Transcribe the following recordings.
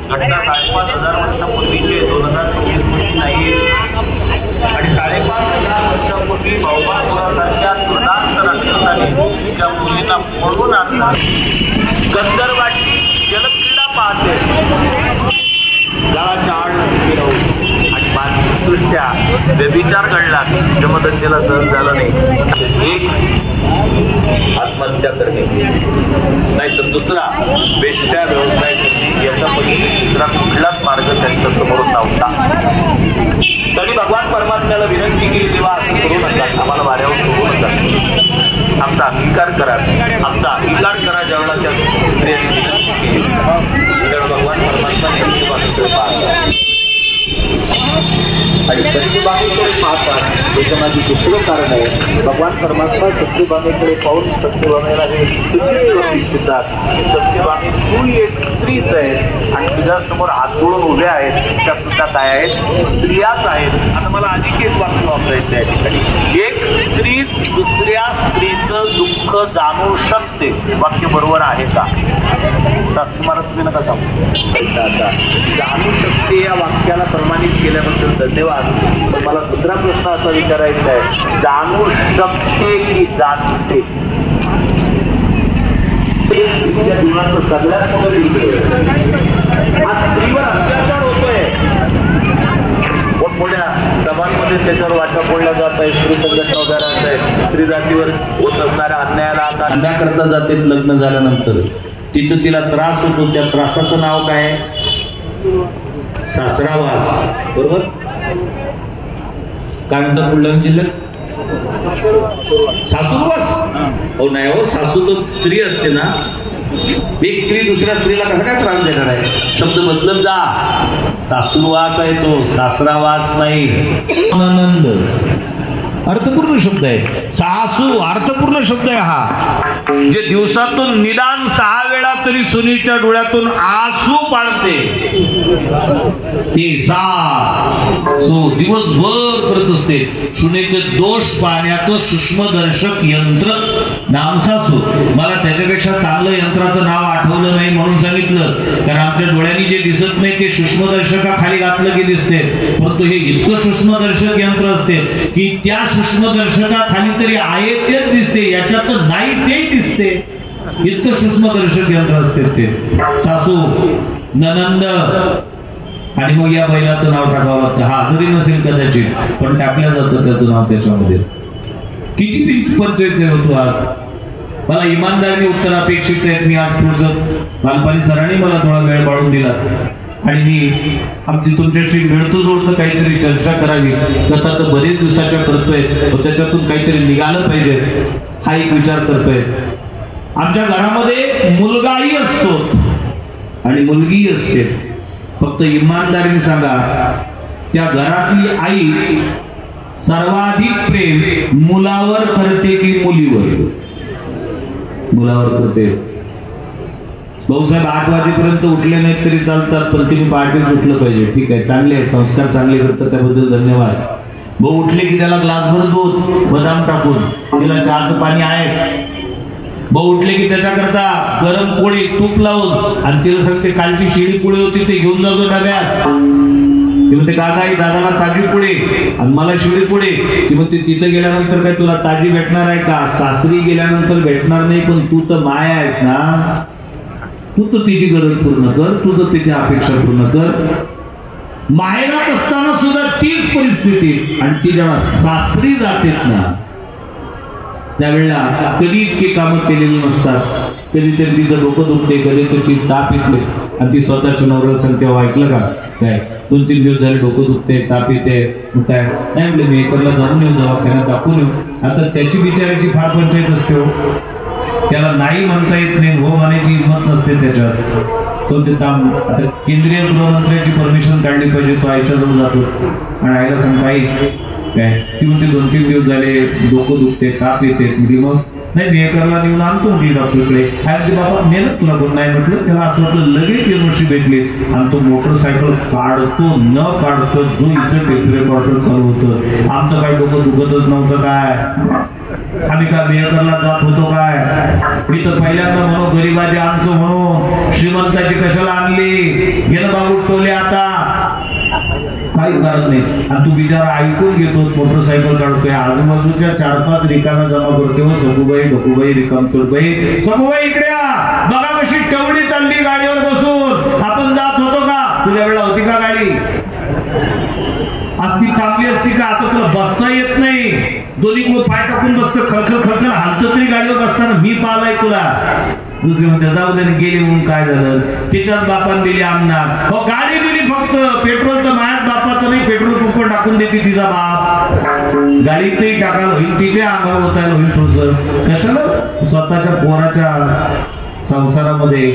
घटना 5,500 वर्षापूर्वीचे 2024 नाही आणि 5,500 वर्षापूर्वी भौमासुरासारख्या सुदांत राक्षसाने त्या मुलींना पळून आणला. गंधर्वाची जलक्रीडा पाहते गावाच्या आड फिरवून आणि मानसिकदृष्ट्या व्यभिचार घडला. जमदग्नीला सहन झालं नाही. एक आत्महत्या करणे नाही तर दुसरा बेस्ट्या व्यवसाय करणे याचा पलीकडे दुसरा कुठलाच मार्ग त्यांच्या समोर नव्हता. तरी भगवान परमात्म्याला विनंती केली तेव्हा असं करू नका, आम्हाला वाऱ्यावर सोडू नका, आमचा अंगीकार करा, आमचा अंगीकार करा. ज्यावेळेला त्या स्त्रियांनी विनंती केली त्यावेळेला भगवान परमात्म्याने सत्यभामेकडे पाहतात आणि सत्यभामेकडे पाहतात त्याच्यामागे दुसरं कारण आहे. भगवान परमात्मा सत्यभामेकडे पाहून सत्यभामेला हे सुद्धा सत्यभामे तू एक स्त्रीच आहे आणि तुझ्यासमोर हात जोडून उभ्या आहेत त्या सुद्धा काय आहेत, स्त्रियाच आहेत. आता मला अधिक एक वाक्य वापरायचं आहे ठिकाणी. एक स्त्री दुसऱ्या स्त्रीचं दुःख जाणू शकते. वाक्य बरोबर आहे का? तुम्हाला तुम्ही नका सांगू. जाणू शकते या वाक्याला प्रमाणित केल्याबद्दल धन्यवाद. पण मला दुसरा प्रश्न असा विचारायचा आहे, जाणू शकते की जाणते? जीवनाचं सगळ्यात मोठं आज स्त्रीवर अत्याचार होतोय. मोठमोठ्या सभांमध्ये त्याच्यावर वाटा फोडल्या जात आहे. स्त्री संघटना उभ्या राहत आहे. स्त्री जातीवर होत असणाऱ्या अन्यायाला आता अंड्याकरता जाते. लग्न झाल्यानंतर तिथं तिला त्रास होतो. त्या त्रासाचं नाव काय? सासरावास. बरोबर? काय म्हणतात बुलढाणा जिल्ह्यात? सासूरवास. हो नाही हो, सासू तर स्त्री असते ना. एक स्त्री दुसऱ्या स्त्रीला कसा काय त्रास देणार आहे? शब्द बदलत जा. सासूरवास आहे तो, सासरावास नाही. आनंद अर्थपूर्ण शब्द आहे. सासू अर्थपूर्ण शब्द आहे हा. जे दिवसातून निदान 6 वेळा तरी सुनीच्या डोळ्यातून आसू पाडते ती सासू दिवसभर करत असते. सुनेचे दोष पाहण्याचं सूक्ष्मदर्शक यंत्र नाम सासू. मला त्याच्यापेक्षा चांगलं यंत्राचं नाव आठवलं नाही म्हणून सांगितलं, कारण आमच्या डोळ्यांनी जे दिसत नाही ते सूक्ष्मदर्शकाखाली घातलं की दिसते. परंतु हे इतकं सूक्ष्मदर्शक यंत्र असते की त्या सूक्ष्मदर्शकाखाली तरी आहे तेच दिसते, याच्यात नाही ते दिसते. इतकं सूक्ष्मदर्शक यंत्र असते ते. सासू, ननंद आणि मग या बैलाचं नाव टाकावं लागतं. हा जरी नसेल कदाचित पण टाकलं जातं त्याचं नाव त्याच्यामध्ये. किती पंचायत होतो आज. मला इमानदारीने उत्तर अपेक्षित आहेत. मी आज पुढचं बालपाणी सरांनी मला थोडा वेळ वाढून दिला आणि मी आमची तुमच्याशी मिळतो जोडतं काहीतरी चर्चा करावी. कथा तर बरेच दिवसाच्या करतोय, त्याच्यातून काहीतरी निघालं पाहिजे हा एक विचार करतोय. आमच्या घरामध्ये मुलगाही असतो आणि मुलगी असते. फक्त इमानदारीने सांगा, त्या घरातली आई सर्वाधिक प्रेम मुलावर करते की मुलीवर? मुलावर करते. भाऊसाहेब 8 वाजेपर्यंत उठले नाहीत तरी चालतात, पण तिने पहाटेच उठलं पाहिजे. ठीक आहे, चांगले आहे, संस्कार चांगले करतात, त्याबद्दल धन्यवाद. भाऊ उठले की त्याला ग्लासभर दूध बदाम टाकून, तिला चहाचं पाणी आहे. भाऊ उठले की त्याच्याकरता गरम पोळी तूप लावून, आणि तिला सांगते कालची शिळी पोळी होती ते घेऊन जातो डब्यात. ते म्हणते दादा आई दादाला ताजी पुढे आणि मला शिळी पुढे. ती म्हणते तिथं गेल्यानंतर काय तुला ताजी भेटणार आहे का? सासरी गेल्यानंतर भेटणार नाही, पण तू तर माया आहेस ना, तू तर तिची गरज पूर्ण कर, तुझं तिची अपेक्षा पूर्ण कर. माहेरात असताना सुद्धा तीच परिस्थिती, आणि ती जेव्हा सासरी जातेत ना त्यावेळेला कधी इतकी कामं केलेली नसतात. कधीतरी तिचं डोकं दुखते, कधीतरी ती ताप येते आणि ती स्वतःच्या नवऱ्याला सांगते ऐकलं का काय 2-3 दिवस झाले डोकं दुखते, ताप येते, मग काय नाही म्हटलं मी एकरला जाऊन येऊ, दवाखान्यात दाखवून येऊ. आता त्याची बिचाराची फार पंचायत असते हो, त्याला नाही म्हणता येत नाही, हो म्हणायची हिंमत नसते त्याच्यात. तो ते काम आता केंद्रीय गृहमंत्र्याची परमिशन काढली पाहिजे, तो आईच्या जवळ जातो आणि आईला सांगतो आई काय, ती म्हणते 2-3 दिवस झाले डोकं दुखते, ताप येते. मग नाही मी एकरला नेऊन आणतो म्हटली डॉक्टरकडे. आणि बाबा नेलं तुला कोण नाही म्हटलं. त्याला असं वाटलं लगेच एनओसी भेटली आणि तो मोटरसायकल काढतो न काढतो जो इथं टेप रेकॉर्डर चालू होतं. आमचं काय डोकं दुखतच नव्हतं काय, आम्ही काय मेहकरला जात होतो काय? इथं पहिल्यांदा म्हणू गरीबाजी आमचं म्हणून श्रीमंताची कशाला आणली, गेलं बाबू टोले आता काही करत नाही. आणि तू बिचारा ऐकून घेतो, मोटरसायकल काढतोय, आजूबाजूच्या 4-5 रिकाम्या जमा करतोय. सगूबाई ढकूबाई रिकाम चोरबाई, सगूबाई इकडे या, बघा कशी तेवढी चालली गाडीवर बसून. आपण जात होतो का? तुझ्या वेळेला होती का गाडी? असती चांगली असती का? आता तुला बसता येत नाही, दोन्ही कुठं पाय टाकून बसतं, खरखर खरखर हालत तरी गाडीवर बसताना. मी पाहिलाय तुला. दुसरी म्हणते जाऊ दे गेली म्हणून काय झालं, तिच्याच बापान दिली आमना. गाडी दिली फक्त, पेट्रोल तर माझ्याच बापाचं नाही, पेट्रोल कुकर टाकून देते तिचा बाप. गाडीतही टाकायला होईल, तिच्या अंगावर होतायला होईल थोडस. कशाला स्वतःच्या पोराच्या संसारामध्ये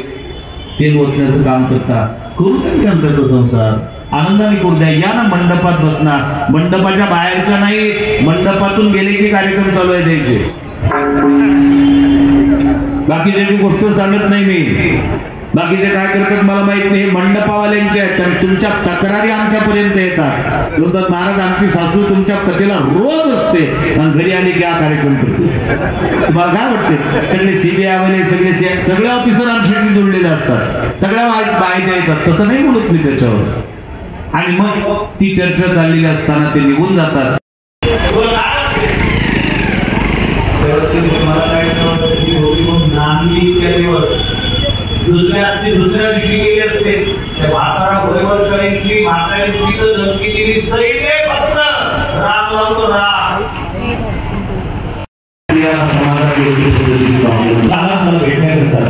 तेल ओतण्याचं काम करता. करू त्यांचा संसार आनंदाने करू द्या. या ना मंडपात बसणार, मंडपाच्या बाहेरच्या नाही, मंडपातून गेले की कार्यक्रम चालू आहे द्यायचे. बाकीच्याची गोष्ट सांगत नाही मी, बाकीचे काय करतात मला माहित नाही. मंडपावाल्यांचे आहेत, तर तुमच्या तक्रारी आमच्यापर्यंत येतात. म्हणतात महाराज आमची सासू तुमच्या पतीला रोज असते आणि घरी आली की हा कार्यक्रम करते. तुम्हाला काय वाटते? सगळे सीबीआय वाले सगळे ऑफिसर आमच्याशी जोडलेले असतात, सगळ्या माहिती येतात. तसं नाही बोलत मी त्याच्यावर. आणि मग ती चर्चा चाललेली असताना ते निघून जातात. दुसऱ्या दिवशी गेली असते म्हातारा वैभवशाहीची म्हातारी तिथं धमकी दिली, सैन्य फक्त राम लावतो राम. भेटण्याकरता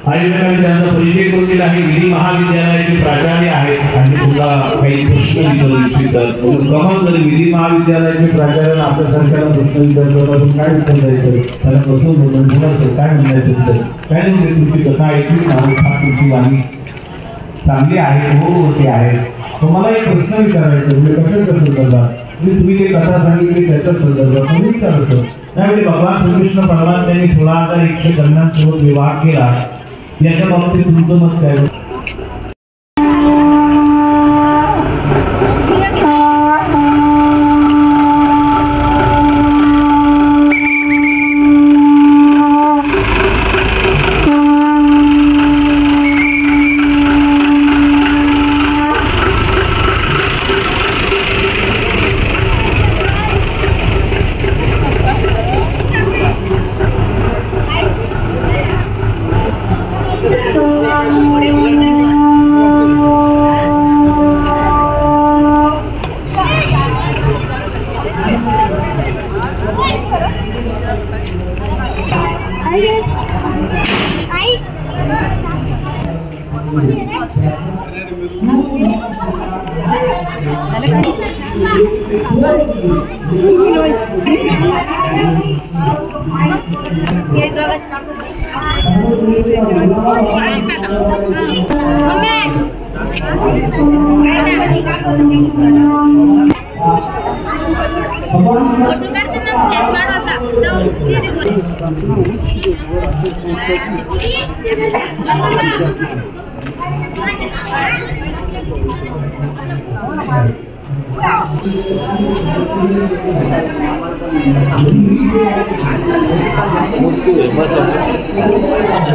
त्यांचा परिचय करून दिला आहे. विधी महाविद्यालयाचे प्राचार्य आहेत आणि तुला काही प्रश्न विचारू इच्छितात. कमाल तरी विधी महाविद्यालयाचे प्राचार्याला आपल्यासारख्याला प्रश्न विचारतात, काय उत्तर द्यायचं, त्याला कसं बोलायचं, काय म्हणायचं तुमचं काय नाही. तुमची कथा ऐकली तुमची वाणी चांगली आहे, हो ते आहे. तुम्हाला एक प्रश्न विचारायचं म्हणजे कसं संदर्भात तुम्ही ते कथा सांगितली त्याच्या संदर्भात तुम्ही विचारायचं. त्यावेळी भगवान श्रीकृष्ण परमात्म्यांनी 16,100 कन्यांसोबत विवाह केला. याच्या बाबतीत तुमचं मत काय?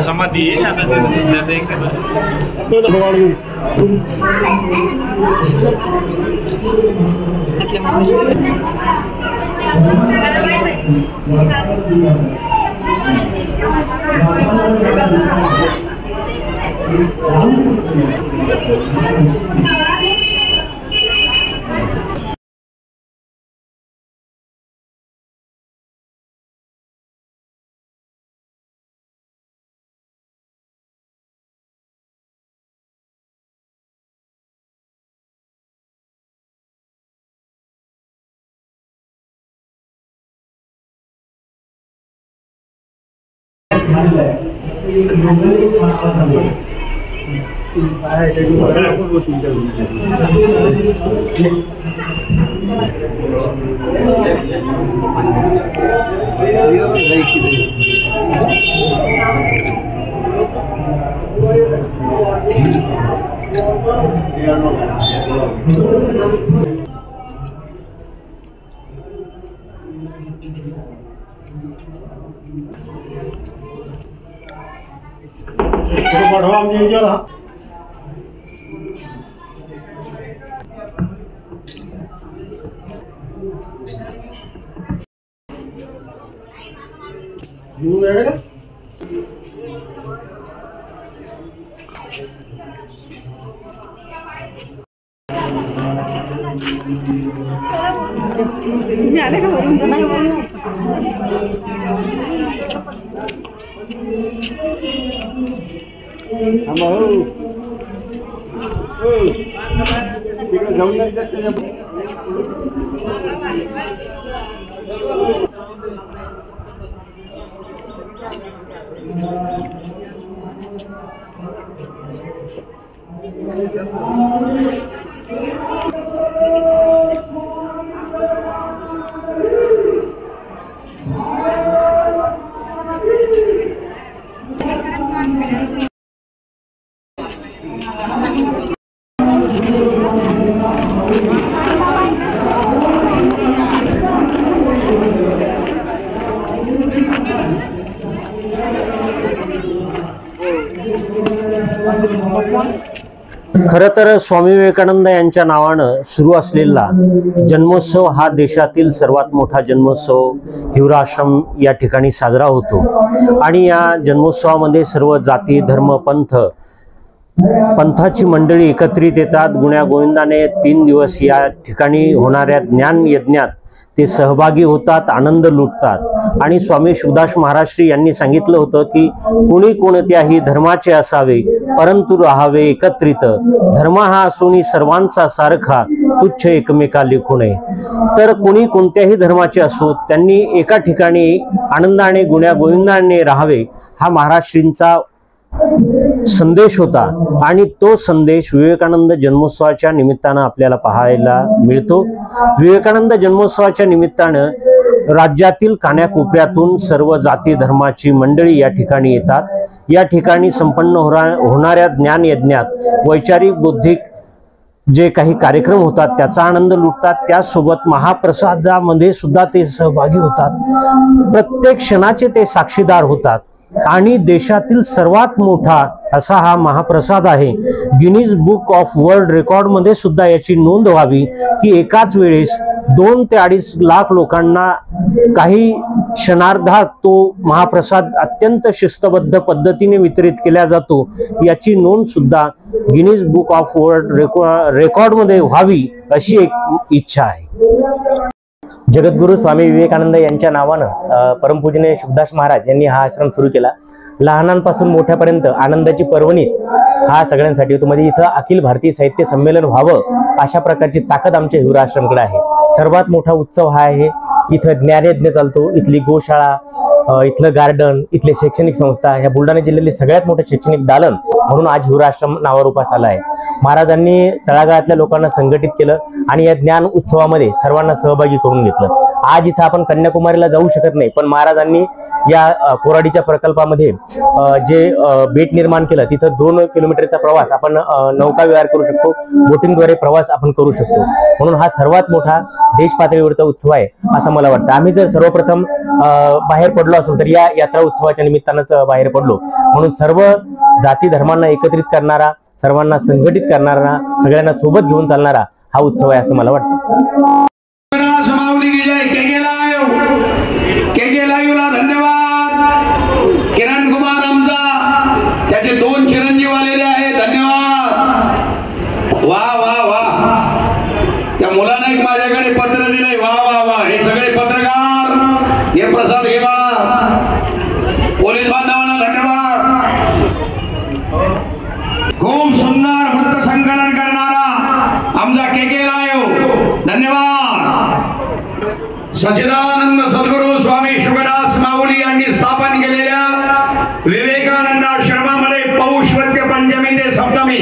समाधी आहे आता तुम्ही आले का वरून? नाही वरून जाऊन खरं तर स्वामी विवेकानंद यांच्या नावानं सुरू असलेला जन्मोत्सव हा देशातील सर्वात मोठा जन्मोत्सव हिवरा आश्रम या ठिकाणी साजरा होतो आणि या जन्मोत्सवामध्ये सर्व जाती धर्म पंथाची मंडळी एकत्रित येतात। गुण्या गोविंदाने 3 दिवस या ठिकाणी होणाऱ्या ज्ञान यज्ञात ते सहभागी होतात, आनंद लुटतात। आणि स्वामी शुभदास महाराजश्री यांनी सांगितलं होतं की कोणी कोणत्याही धर्माचे असावे परंतु राहावे एकत्रित, धर्म हा असूनी सर्वांचा सारखा, तुच्छ एकमेका लेखू नये। तर कोणी कोणत्याही धर्माचे असो त्यांनी एका ठिकाणी आनंदाने गुण्या गोविंदाने राहावे हा महाराजश्रींचा संदेश होता आणि तो संदेश विवेकानंद जन्मोत्सवाच्या निमित्तानं आपल्याला पाहायला मिळतो। विवेकानंद जन्मोत्सवाच्या निमित्तानं राज्यातील कानाकोपऱ्यातून सर्व जाती धर्माची मंडळी या ठिकाणी येतात। या ठिकाणी संपन्न होणाऱ्या ज्ञान यज्ञात वैचारिक बौद्धिक जे काही कार्यक्रम होतात त्याचा आनंद लुटतात। त्यासोबत महाप्रसादामध्ये सुद्धा ते सहभागी होतात, प्रत्येक क्षणाचे ते साक्षीदार होतात आणि देशातील सर्वात मोठा असा हा महाप्रसाद आहे। Guinness book of world record मध्ये सुद्धा याची नोंद व्हावी की एकाच वेळेस 2 ते 2.5 लाख लोकांना काही क्षणार्धात तो महाप्रसाद अत्यंत शिस्तबद्ध पद्धतीने वितरित केला जातो, याची नोंद सुद्धा Guinness book of world record मध्ये व्हावी अशी एक इच्छा आहे। जगद्गुरु स्वामी विवेकानंद यांच्या नावानं परमपूजनीय शुभदास महाराज यांनी हा आश्रम सुरू केला। लहानांपासून मोठ्यापर्यंत आनंदाची पर्वणीच हा सगळ्यांसाठी होतो। मध्ये इथं अखिल भारतीय साहित्य संमेलन व्हावं अशा प्रकारची ताकद आमच्या हिवरा आश्रमकडे आहे। सर्वात मोठा उत्सव हा आहे। इथं ज्ञानयज्ञ चालतो, इथली गोशाळा, इथलं गार्डन, इथले शैक्षणिक संस्था, ह्या बुलढाणा जिल्ह्यातले सगळ्यात मोठं शैक्षणिक दालन म्हणून आज हिवरा आश्रम नावावर उपास आला आहे। महाराजांनी तळागाळातल्या लोकांना संघटित केलं आणि या ज्ञान उत्सवामध्ये सर्वांना सहभागी करून घेतलं। आज इथं आपण कन्याकुमारीला जाऊ शकत नाही, पण महाराजांनी या कोराडीच्या प्रकल्पामध्ये जे बेट निर्माण केलं, तिथं 2 किलोमीटरचा प्रवास आपण नौका विहार करू शकतो, बोटिंगद्वारे प्रवास आपण करू शकतो. म्हणून हा सर्वात मोठा देश पातळीवरचा उत्सव आहे असं मला वाटतं. आम्ही जर सर्वप्रथम बाहेर पडलो असेल तर या यात्रा उत्सवाच्या निमित्तानंच बाहेर पडलो. म्हणून सर्व जाती धर्मांना एकत्रित करणारा, सर्वांना संघटित करणारा, सगळ्यांना सोबत घेऊन चालणारा हा उत्सव आहे असं मला वाटतं. धन्यवाद. किरण कुमार आमचा त्याचे 2 चिरंजीव आलेले आहेत. धन्यवाद. वा वा वा. त्या मुलाने एक माझ्याकडे पत्र दिलंय. वा वा वा. हे सगळे पत्रकार हे प्रसाद घेवा. पोलीस बांधवांना धन्यवाद. खूप सुंदर वृत्त संकलन करणारा आमचा के रायो. धन्यवाद. सच्चिदानंद सद्गुरू स्वामी शुभदास माऊली यांनी स्थापन केलेल्या विवेकानंद आश्रमामध्ये पौष वद्य पंचमी ते सप्तमी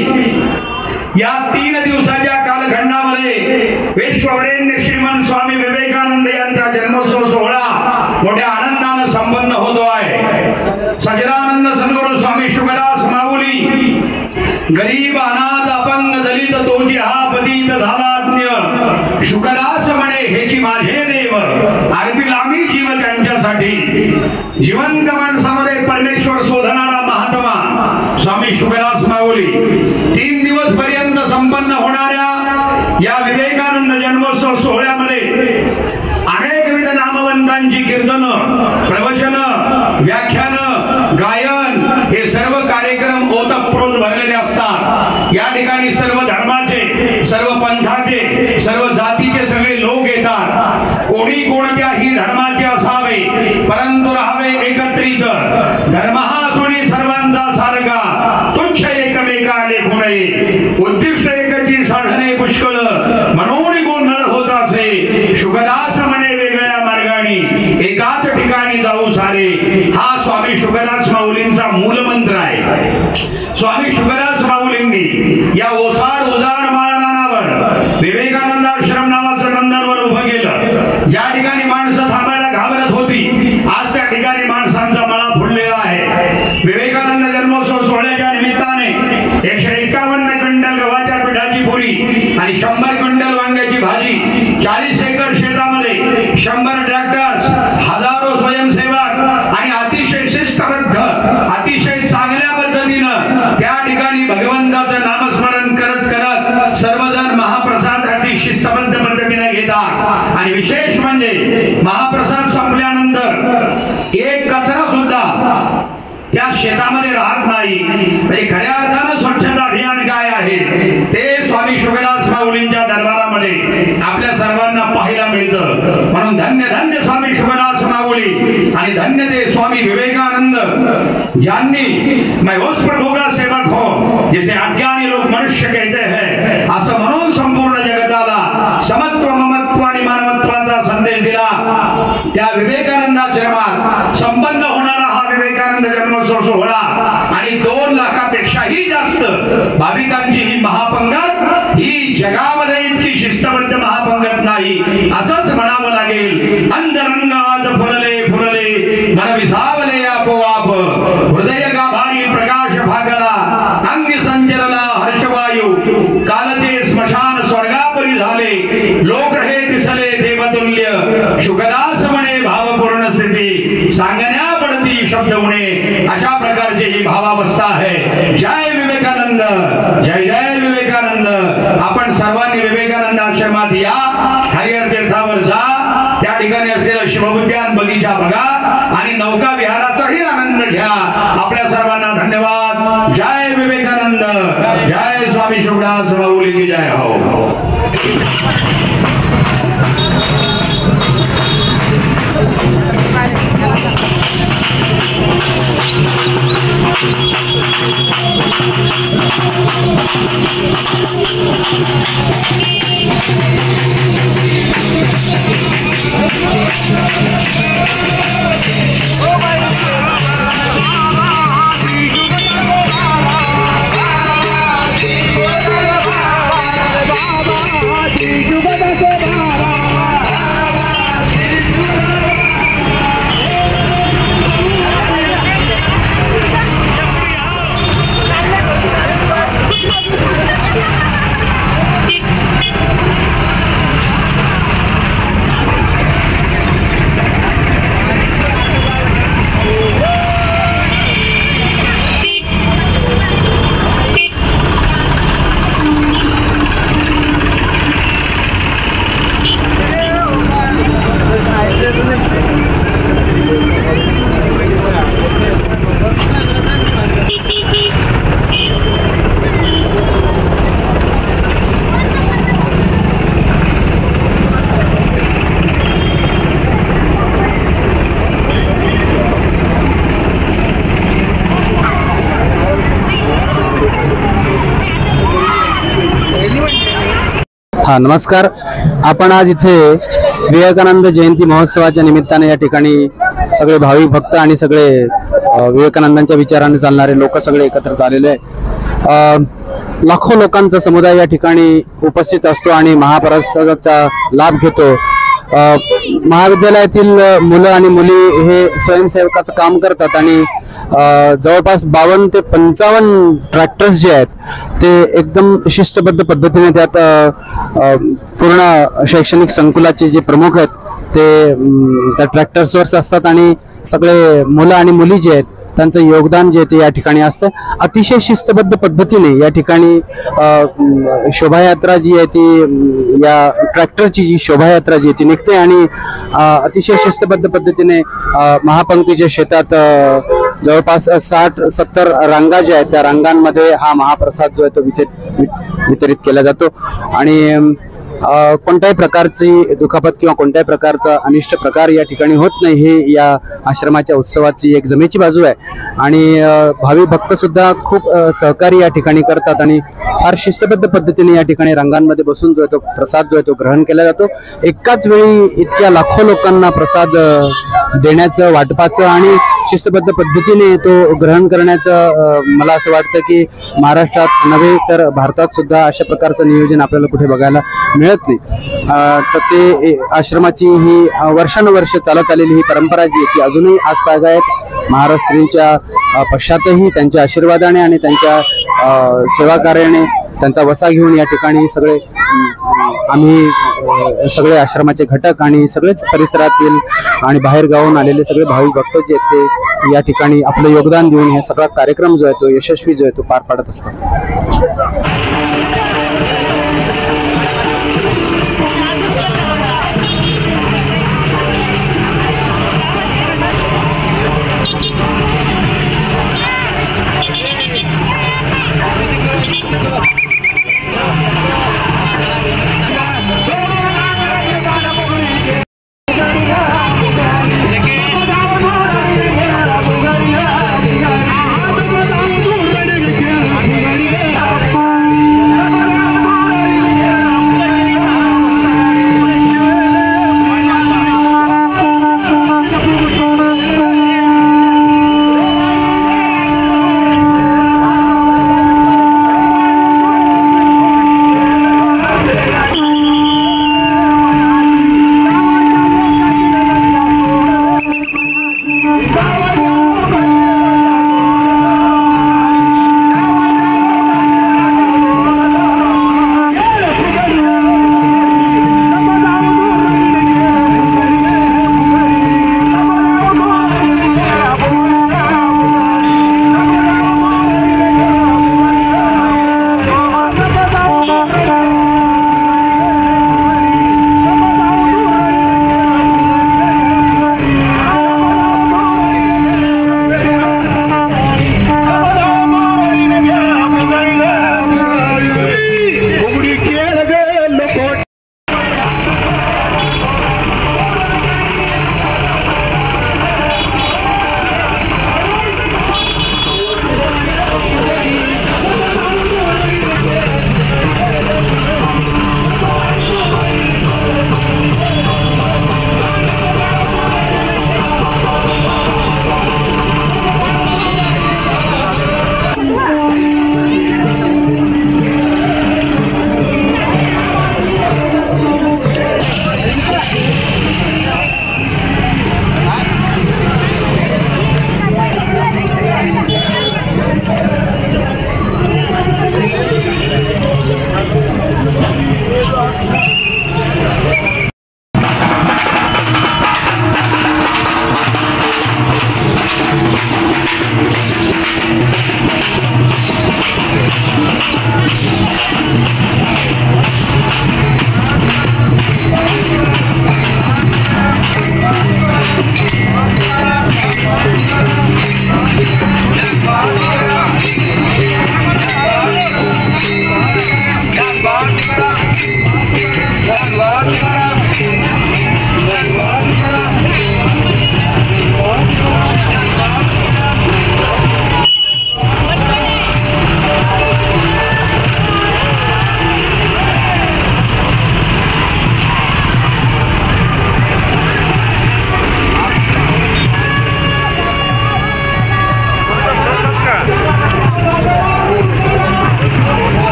या 3 दिवसाच्या कालखंडामध्ये विश्ववरेण्य श्रीमंत स्वामी विवेकानंद यांचा जन्मोत्सव सोहळा मोठ्या आनंदाने संपन्न होतो आहे. सच्चिदानंद सद्गुरू स्वामी शुभदास माऊली गरीब अनाथ अपंग दलित तोची हा पतित झालाज्ञ शुकदास म्हणे हेची माझे देव अर्पिल आम्ही जीव त्यांच्यासाठी. जिवंत माणसामध्ये परमेश्वर शोधणारा महात्मा स्वामी शुकदास माऊली 3 दिवस पर्यंत संपन्न होणाऱ्या या विवेकानंद जन्मोत्सव सोहळ्यामध्ये अनेकविध नामवंतांची कीर्तन, प्रवचन, व्याख्यान, गायन हे सर्व कार्यक्रम ओतप्रोत भरलेले असतात. या ठिकाणी सर्व धर्माचे, सर्व पंथाचे, सर्व जातीचे सगळे लोक येतात. कोणी कोणत्याही धर्माचे असावे परंतु राहावे एकत्रित. धर्म हा सोडी सर्वांचा सारखा, तुच्छ एकमेका लेखू नये. उद्दिष्ट एकची साधने पुष्कळ म्हणून गोंधळ होत असे. शुकदास म्हणे वेगळ्या मार्गाने एकाच ठिकाणी जाऊ सारे. हा स्वामी शुकदास माऊलींचा मूल मंत्र आहे. स्वामी शुकदास माऊलींनी या ओसाड उजाड माळरानावर विवेकानंद आश्रम नावाचं नंदनवर उभं केलं. ज्या ठिकाणी माणसं थांबायला घाबरत होती आज त्या ठिकाणी माणसांचा मळा फुललेला आहे. विवेकानंद जन्मोत्सव सोहळ्याच्या निमित्ताने 151 क्विंटल गव्हाच्या पिठाची पुरी आणि 100 क्विंटल वांग्याची भाजी, 40 एकर शेतामध्ये 100 ट्रॅक्टर्स, हजारो स्वयंसेवक आणि अतिशय शिस्तबद्ध, अतिशय चांगल्या पद्धतीनं त्या ठिकाणी भगवंताचं नामस्मरण करत करत सर्वजण महाप्रसाद अति शिस्तबद्ध पद्धतीने घेतात. आणि विशेष म्हणजे महाप्रसाद संपल्यानंतर एक कचरा सुद्धा त्या शेतामध्ये राहत नाही. म्हणजे खऱ्या अर्थानं स्वच्छता अभियान काय आहे ते स्वामी शुकदास माऊलींच्या दरबारामध्ये आपल्या सर्वांना पाहायला मिळतं. म्हणून धन्य धन्य स्वामी शुकदास माऊली आणि धन्य ते स्वामी विवेकानंद ज्यांनी मैं उस प्रभु का सेवक हो जिसे अज्ञानी लोग मनुष्य कहते हैं असं म्हणून संपूर्ण जगताला समत्व, ममत्व आणि मानवत्वाचा संदेश दिला. त्या विवेकानंदाश्रमात संपन्न होणारा हा विवेकानंद जन्मोत्सव सोहळा आणि 2 लाखापेक्षाही जास्त भाविकांची ही महापंगत ही जगामध्ये इतकी शिस्तबद्ध महापंगत नाही असंच म्हणावं लागेल. अंतरंग आज फुलले फुलले मन विसावले आपोआप. हृदय गाभारी प्रकाश भागला अंग संचरला हर्षवायू. कालचे स्मशान स्वर्गापरी झाले लोक हे दिसले देवतुल्य. शुकदास म्हणे भावपूर्ण स्थिती सांगण्या पडती शब्द म्हणे. अशा प्रकारची ही भावावस्था आहे. जय विवेकानंद, जय जय विवेकानंद. आपण सर्वांनी विवेकानंद आश्रमात या, हरिहर तीर्थावर जा, त्या ठिकाणी असलेलं शिवउद्यान बगीचा बघा आणि नौका विहाराचाही आनंद घ्या. आपल्या सर्वांना धन्यवाद. जय विवेकानंद, जय स्वामी शुकदास माऊली की जय हो. Baba हा नमस्कार. आपण आज इथे विवेकानंद जयंती महोत्सवाच्या निमित्ताने या ठिकाणी सगळे भाविक भक्त आणि सगळे विवेकानंदांच्या विचाराने चालणारे लोक सगळे एकत्रित आलेले आहे. लाखो लोकांचा समुदाय या ठिकाणी उपस्थित असतो आणि महाप्रसादाचा लाभ घेतो. महाविद्यालयातील मुलं आणि मुली हे स्वयंसेवकाचं काम करतात आणि जवळपास 52 ते 55 ट्रॅक्टर्स जे आहेत ते एकदम शिस्तबद्ध पद्धतीने त्यात पूर्ण शैक्षणिक संकुलाचे जे प्रमुख आहेत ते त्या ट्रॅक्टर्सवर असतात आणि सगळे मुलं आणि मुली जे आहेत त्यांचं योगदान जे ते या ठिकाणी असतं. अतिशय शिस्तबद्ध पद्धतीने या ठिकाणी शोभायात्रा जी आहे ती या ट्रॅक्टरची जी शोभायात्रा जी ती निघते आणि अतिशय शिस्तबद्ध पद्धतीने महापंक्तीच्या शेतात जवळपास 60-70 रांगा ज्या आहेत त्या रांगांमध्ये हा महाप्रसाद जो आहे तो वितरित केला जातो आणि कोणत्याही प्रकारची दुखापत किंवा कोणत्याही प्रकारचा अनिष्ट प्रकार या ठिकाणी होत नाही हे या आश्रमाच्या उत्सवाची एक जमेची बाजू आहे. आणि भाविक भक्त सुद्धा खूप सहकार्य या ठिकाणी करतात आणि फार शिस्तबद्ध पद्धतीने या ठिकाणी रांगांमध्ये बसून जो आहे तो प्रसाद जो आहे तो ग्रहण केला जातो. एकाच वेळी इतक्या लाखो लोकांना प्रसाद देण्याचं वाटपाचं आणि शिस्तबद्ध पद्धतीने तो ग्रहण करण्याचं मला असं वाटतं की महाराष्ट्रात नव्हे तर भारतात सुद्धा अशा प्रकारचं नियोजन आपल्याला कुठे बघायला मिळत नाही. तर ते आश्रमाची ही वर्षानुवर्ष चालत आलेली ही परंपरा जी आहे ती अजूनही आजतागायत महाराज श्रींच्या पश्चातही त्यांच्या आशीर्वादाने आणि त्यांच्या सेवाकार्याने त्यांचा वसा घेऊन या ठिकाणी सगळे आम्ही सगळे आश्रमाचे घटक आणि सगळेच परिसरातील आणि बाहेर गावून आलेले सगळे भाविक भक्त जे आहेत ते या ठिकाणी आपलं योगदान देऊन हे सगळा कार्यक्रम जो आहे तो यशस्वी जो आहे तो पार पाडत असतात.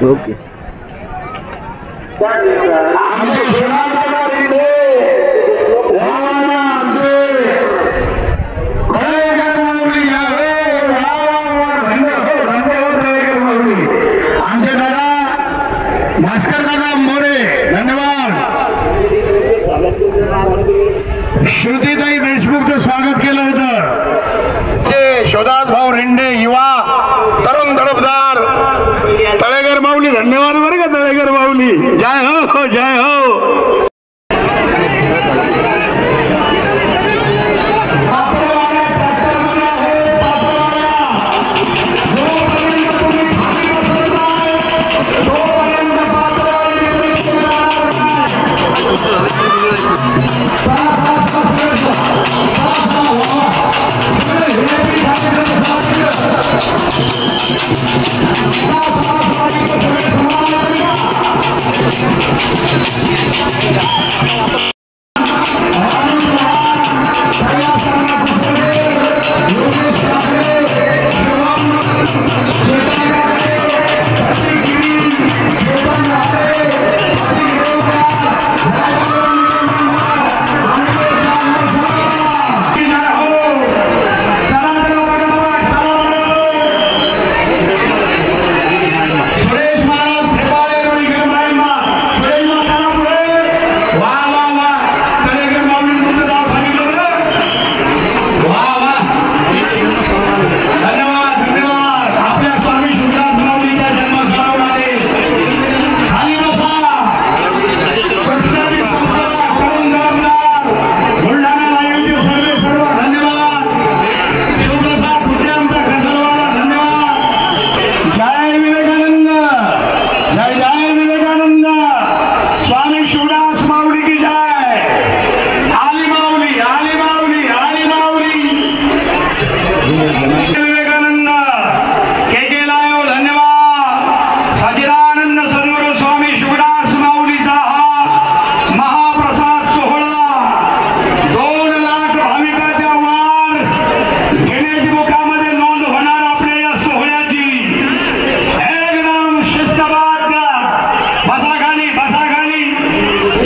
ओके भास्कर दादा मोरे धन्यवाद. श्रुतीताई देशमुखचं स्वागत केलं होतं. शोधास भाऊ रेंडे युवा तरुण तडफदार तळेगर माऊली धन्यवाद बरं का. तळेगर माऊली जय हो जय हो.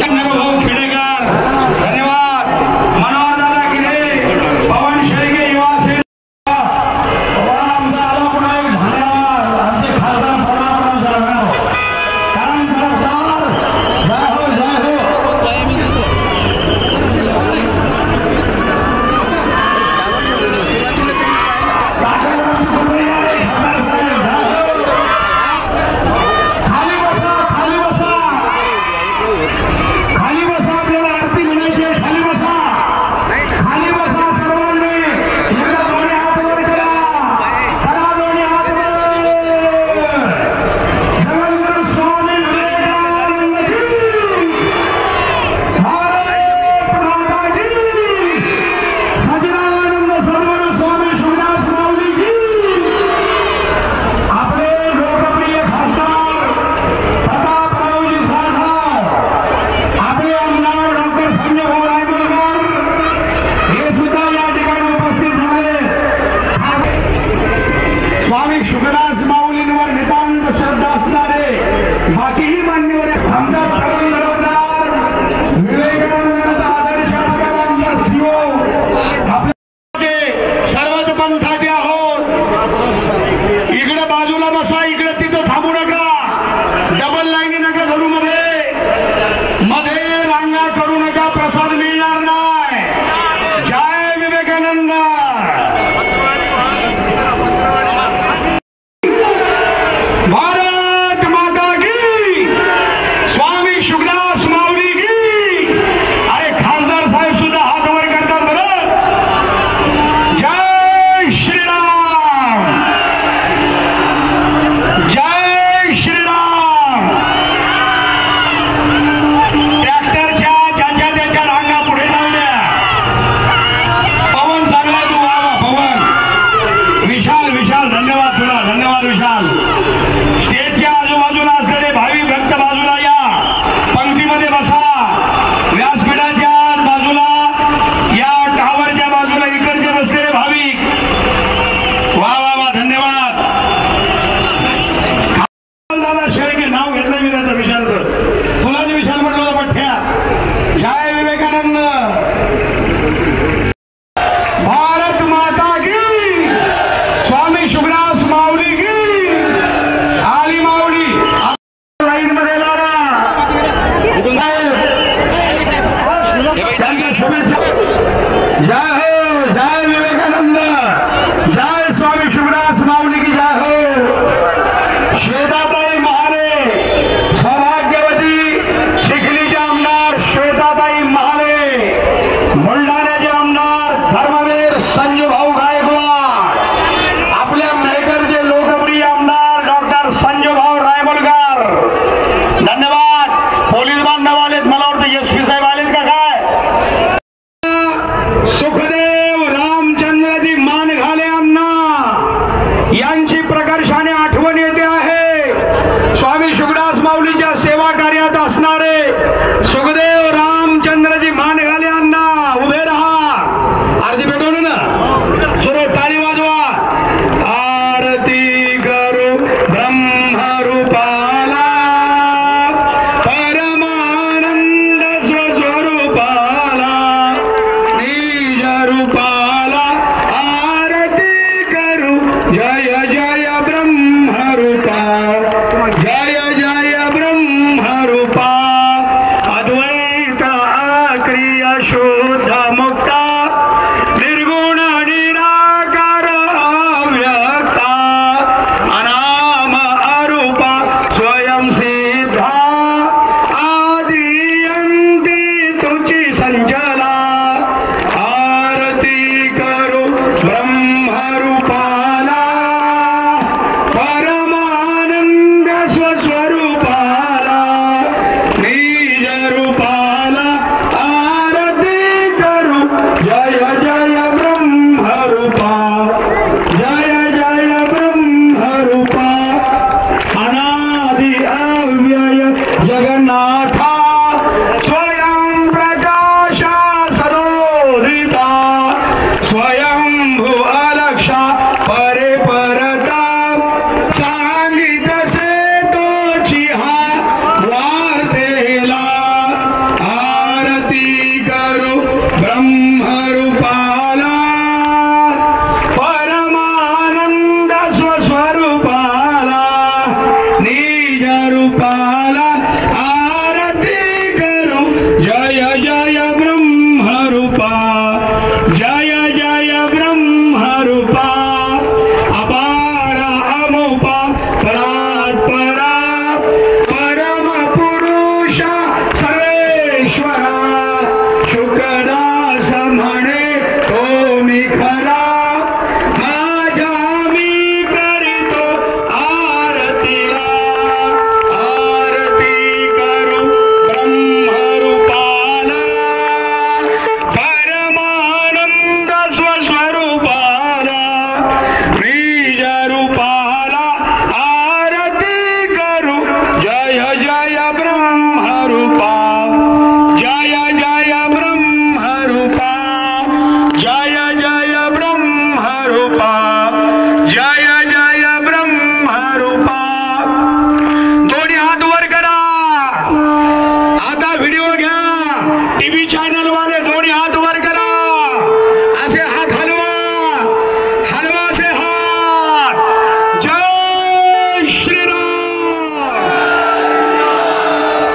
भाऊ खेडेकर धन्यवाद. मनोहर दादा गिरे, पवन शेळके, युवा सेना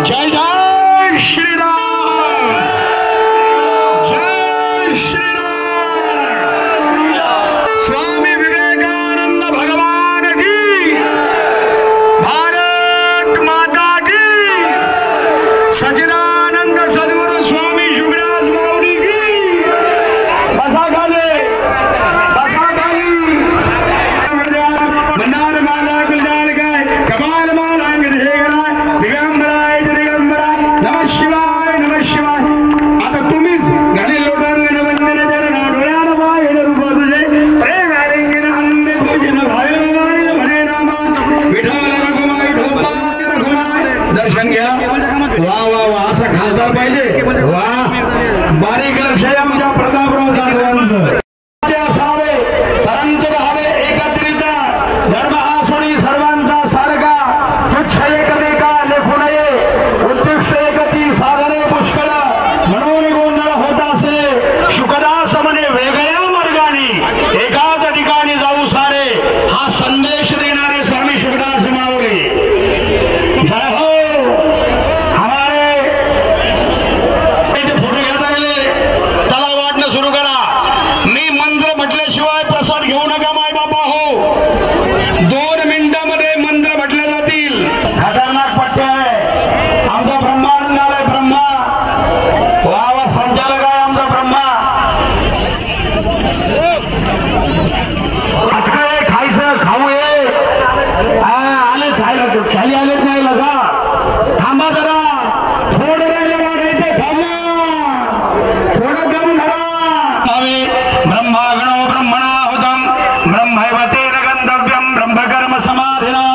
जय जय श्रीराम, जय श्रीराम। स्वामी विवेकानंद भगवान की, भारत माता की, सच्चिदानंद सद्गुरु स्वामी शुभदास माऊली की। बसा खाली, बसा खाली। भंडार माला गुलजार गाय, कमाल माला अंगधेगराय, दिगंबराय दिगंबराय, नमः शिवाय नमः शिवाय। आता तुम्हीच घाली लोटांगण वंदन चरण डोळ्यानं वाहिड रूप तुझे, प्रेम आलिंगन आनंद पूजन भावे वाहिड म्हणे रामा, विठ्ठल रघुमाई ढोपाय रघुमाई। दर्शन घ्या। वा वा वा, असा खासदार पाहिजे। वा, बारीक लक्ष आहे आमच्या प्रतापराव जाधवांचं। असावे परंतु राहावे एकत्रित, धर्म हा सोडी सर्वांचा सारखा, तुच्छ एकमेका लेखू नये, उद्दिष्ट एकती साधने पुष्कळ, म्हणून गोंधळ होत असे, शुकदास म्हणे वेगळ्या मार्गाने एकाच ठिकाणी जाऊ सारे, हा संदेश देणारे स्वामी शुकदास माऊली। जय हो। हमारे इथे फोटो घेता गेले, चला वाटणं सुरू करा। मी मंत्र म्हटल्याशिवाय प्रसाद घेऊ नका माय बाबा हो। 2 मिनिटांमध्ये मंत्र म्हटले जातील। खतरनाक पट्टे आहे आमचा ब्रह्मानंद आलाय, ब्रह्मा। वा वा, संचालक आहे आमचा ब्रह्मा। अटकळे खायचं, खाऊ ये आले खायला, खाली आलेच नाही लगा। थांबा जरा, थोडं राहिलं वाढायचं, थांबा थोडं दम धरा। ब्रह्माग्नो ब्रह्मणाहुतं ब्रह्मैव तेन गंतव्यं ब्रह्मकर्म समाधिना,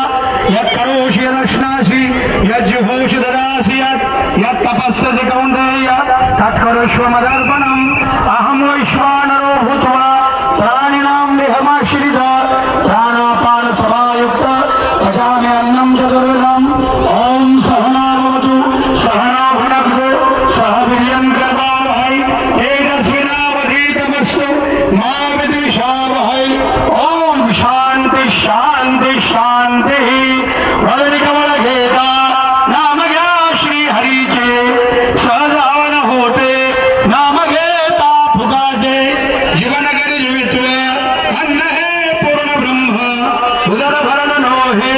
यत् करोषि यदश्नासि यज्जुहोषि ददासि यत् तपस्यसि कौन्तेय तत्करोष्व मदर्पणम्। अहं वैश्वानरो भूत्वा प्राणिनां देहमाश्रिता, प्राणापान समायुक्त पचामि अन्नं चतुर्विधम्। ॐ सहना भवतु सहना भुनक्तु सह वीर्यं करवावहै तेजस्विनावधीतमस्तु मा विद्विषावहै। ओम शांति शांति शांति। वदनी कमल घेता नाम घ्या श्री हरीचे, सहजावन होते नाम घेता फुकाचे, जीवन करी जीवितले अन्न हे पूर्ण ब्रह्म, उदर भरण नोहे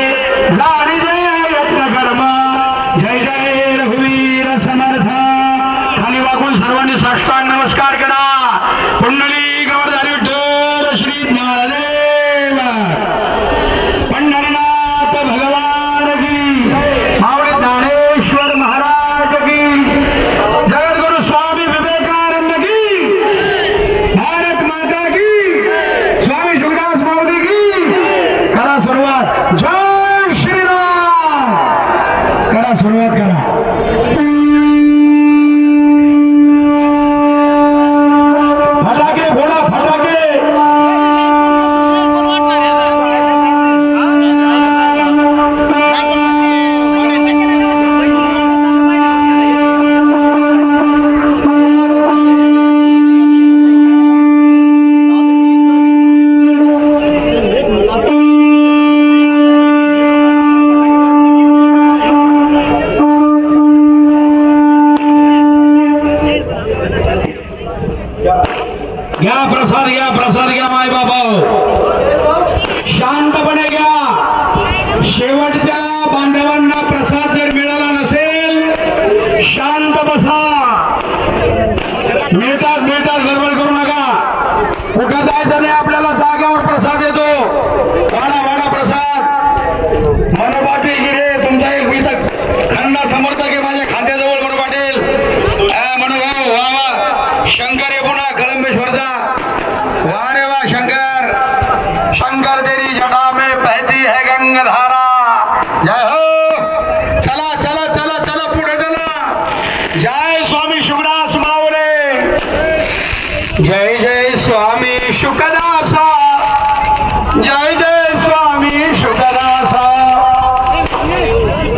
जाणी जय यत्न कर्म। जय जय रघुवीर समर्थ। खाली वाकून सर्वांनी साष्टांग नमस्कार करा। कुंडली गवळधारी विठ्ठल श्री ज्ञानदेव, पंढरनाथ भगवान की, माऊली ज्ञानेश्वर महाराज की, जगद्गुरु स्वामी विवेकानंद की, भारत माता की, स्वामी शुकदास माऊली की। करा सुरुवात, जय श्रीराम। करा सुरुवात करा। फटाके फोडा, फटाके। घ्या प्रसाद, घ्या प्रसाद, घ्या माय बाबा। शांतपणे घ्या। शेवटच्या बांधवांना प्रसाद जर मिळाला नसेल, शांत बसा। मिळतात मिळतात, गडबड करू नका। कुठं जायचं नाही आपल्याला, जागेवर प्रसाद येतो। वाडा वाडा प्रसाद। मनो पाटील गिरे तुमचा एक इथं खंडा समर्थक आहे माझ्या खांद्याजवळ, मनो पाटील मनोभाऊ। वा वा, शंकर आहे पुन्हा कळंबेश्वरचा। वा रे वा शंकर, शंकर तेरी जटा में बहती है गंगाधारा। जय हो। चला चला चला चला, पुढे चला। जय स्वामी शुकदास माऊली। जय जय स्वामी शुकदासा, जय जय स्वामी शुकदासा।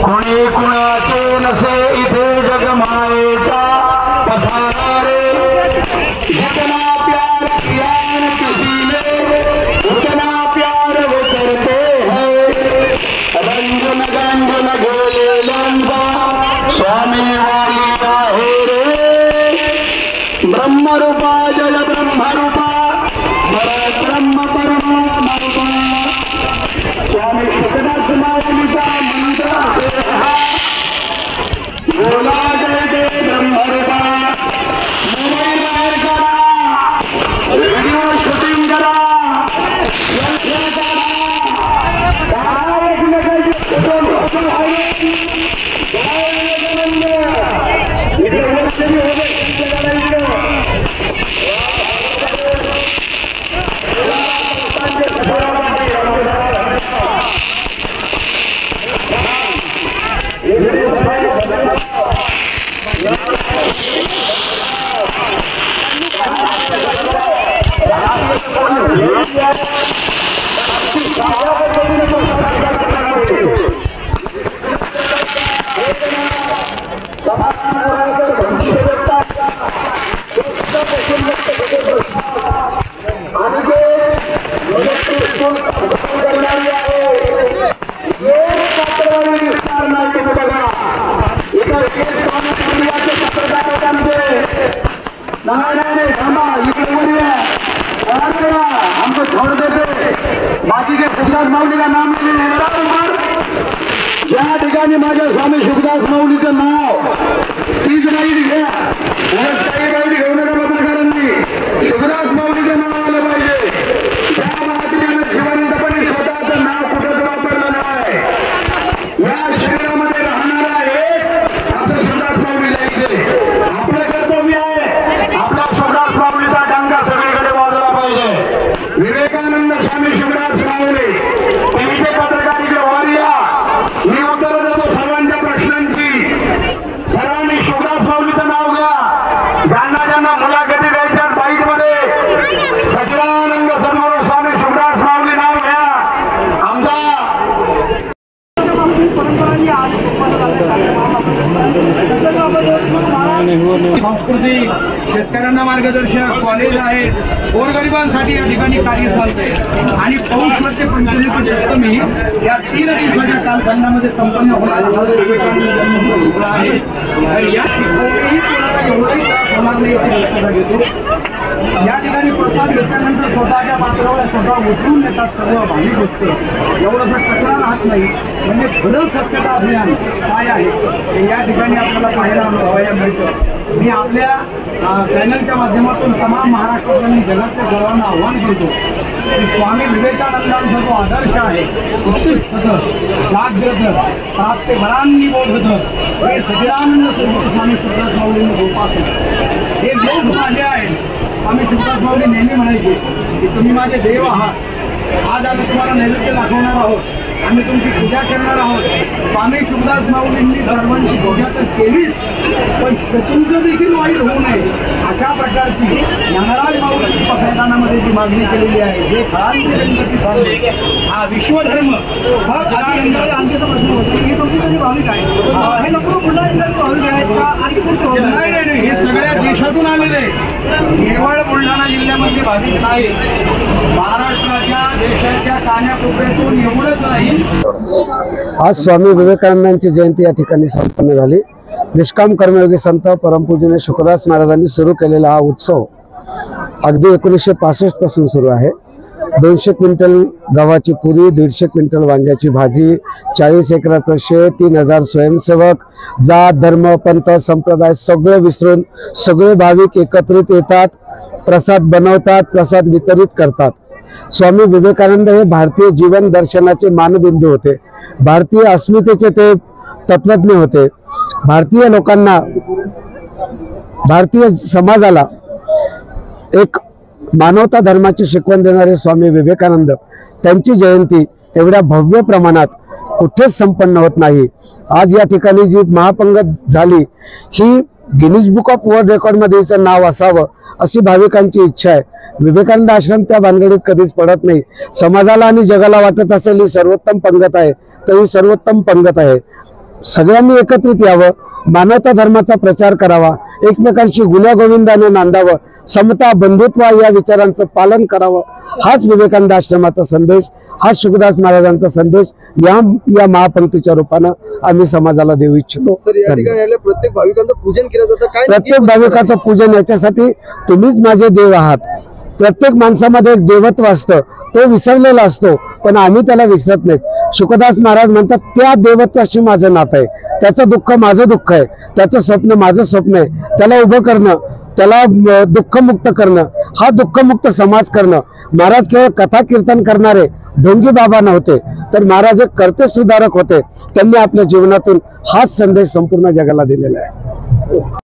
कोणी कुणाचे नसे इथे जगमायेचा पसारा रे, जितना प्यार किया न किसी ने उतना प्यार वो करे। स्वामी वाली आहे रे ब्रह्मरूपा जय ब्रह्मरूपा परब्रह्म परमात्मा स्वामी शुकदास माऊलीचा मंत्र असे हा बोला जय जय ब्रह्मरूपा मोबाईल बाहेर करा व्हिडिओ शूटिंग करा हमको छोड़ देते बाकी के शुकदास माऊली का नाम या ठिकाणी माझ्या स्वामी शुकदास माऊलीचं नाव तीच राहील घ्या काही राहील घेऊ नका पत्रकारांनी शुकदास माऊलीचं नाव आलं पाहिजे त्या महात्म्यानं जिवंतपणे स्वतःचं नाव कुठंच वापरलं नाही या शरीरामध्ये राहणारा एक असं शुकदास माऊली जायचे आपलं कर्तव्य आहे आपल्या शुकदास माऊलीचा डंका सगळीकडे वाजला पाहिजे विवेकानंद स्वामी शुकदास माऊली टीव्हीचे पत्रकार इकडे वर या मी उत्तर देतो सर्वांच्या प्रश्नांची सर्वांनी शुकदास माऊलीचं नाव घ्या ज्यांना ज्यांना मुलाखती द्यायच्या बाईट मध्ये सच्चिदानंद सद्गुरू स्वामी शुकदास माऊली नाव घ्या आमचा संस्कृती शेतकऱ्यांना मार्गदर्शक कॉलेज आहेत गोरगरिबांसाठी या ठिकाणी कार्य चालतंय आणि पौष मध्ये पंचमी सप्तमी या 3 दिवसाच्या कालखंडामध्ये संपन्न होणार आहे तर या ठिकाणी एवढंही त्रास होणार नाही याची दक्षता घेतो या ठिकाणी प्रसाद घेतल्यानंतर स्वतःच्या पात्रावर स्वतः उचलून येतात सर्व भाविक भक्त एवढंसं कचरा राहत नाही म्हणजे खरं सत्यता अभियान काय आहे हे या ठिकाणी आपल्याला पाहायला अनुभवायला मिळतं मी आपल्या चॅनलच्या माध्यमातून तमाम महाराष्ट्रात आणि जगातल्या सर्वांना आव्हान देतो की स्वामी विवेकानंदांचा जो आदर्श आहे उत्कृष्ट जाग्रत प्राप्तेभरांनी बोधत हे सच्चिदानंद सद्गुरू स्वामी शुकदास माऊलींनी जोपासलं हे लोक माझे आहेत स्वामी शुकदास माऊली नेहमी म्हणायचे की तुम्ही माझे देव आहात आज आम्ही तुम्हाला नैवेद्य दाखवणार आहोत आम्ही तुमची पूजा करणार आहोत स्वामी शुकदास माऊलींनी सर्वांची पूजा तर केलीच पण शत्रूंचं देखील वाईट होऊ नये अशा प्रकारची ज्ञानराज माऊली पसायदानामध्ये जी मागणी केलेली आहे जे खरांची गणपती चालले हा विश्वधर्म आणखीचा प्रश्न होतो हे तुमची कधी भाविक आहे हे नको पुन्हा भाविक आहेत नाही हे सगळ्या देशातून आलेले केवळ बुलढाणा जिल्ह्यामध्ये भाविक नाही महाराष्ट्राच्या देशाच्या कान्याकोपऱ्यातून एवढंच नाही आज स्वामी विवेकानंदांची जयंती या ठिकाणी संपन्न झाली निष्काम कर्मयोगी संत परमपूजनीय शुकदास महाराजांनी सुरू केलेला हा उत्सव अगदी 1965 पासून सुरू आहे 200 क्विंटल गव्हाची पुरी 150 क्विंटल वांग्याची भाजी 40 एकराचं शेत 3000 स्वयंसेवक जात धर्म पंथ संप्रदाय सगळे विसरून सगळे भाविक एकत्रित येतात प्रसाद बनवतात प्रसाद वितरित करतात स्वामी विवेकानंद हे भारतीय जीवन दर्शनाचे मानबिंदू होते भारतीय अस्मितेचे ते तत्वज्ञ होते भारतीय लोकांना भारतीय समाजाला एक मानवता धर्माची शिकवण देणारे स्वामी विवेकानंद त्यांची जयंती एवढ्या भव्य प्रमाणात कुठेच संपन्न होत नाही आज या ठिकाणी जी महापंगत झाली ही Guinness book of world record मध्ये हिचं नाव असावं अशी भाविकांची इच्छा आहे विवेकानंद आश्रम त्या भानगडीत कधीच पडत नाही समाजाला आणि जगाला वाटत असेल ही सर्वोत्तम पंगत आहे तर ही सर्वोत्तम पंगत आहे सगळ्यांनी एकत्रित यावं मानवता धर्माचा प्रचार करावा, एकमेकांशी गुण्यागोविंदाने नांदावं, समता बंधुत्व या विचारांचं पालन करावं, हाच विवेकानंद आश्रमाचा संदेश, हाच शुकदास महाराजांचा संदेश या महापंक्तीच्या रूपानं आम्ही समाजाला देऊ इच्छितो. प्रत्येक भाविकांचं पूजन केलं जातं, काय प्रत्येक भाविकाचं पूजन याच्यासाठी तुम्हीच माझे देव आहात. प्रत्येक माणसामध्ये एक देवत्व असतं, तो विसरलेला असतो, पण आम्ही त्याला विसरत नाही. शुकदास महाराज म्हणतात त्या देवत्वाशी माझं नातं आहे, त्याचं दुःख माझं दुःख आहे, त्याचं स्वप्न माझं स्वप्न आहे, त्याला उभं करणं, त्याला दुःखमुक्त करणं, हा दुःखमुक्त समाज करणं. महाराज केवळ कथा कीर्तन करणारे ढोंगी बाबा नव्हते, तर महाराज एक कर्ते सुधारक होते. त्यांनी आपल्या जीवनातून हाच संदेश संपूर्ण जगाला दिलेला आहे.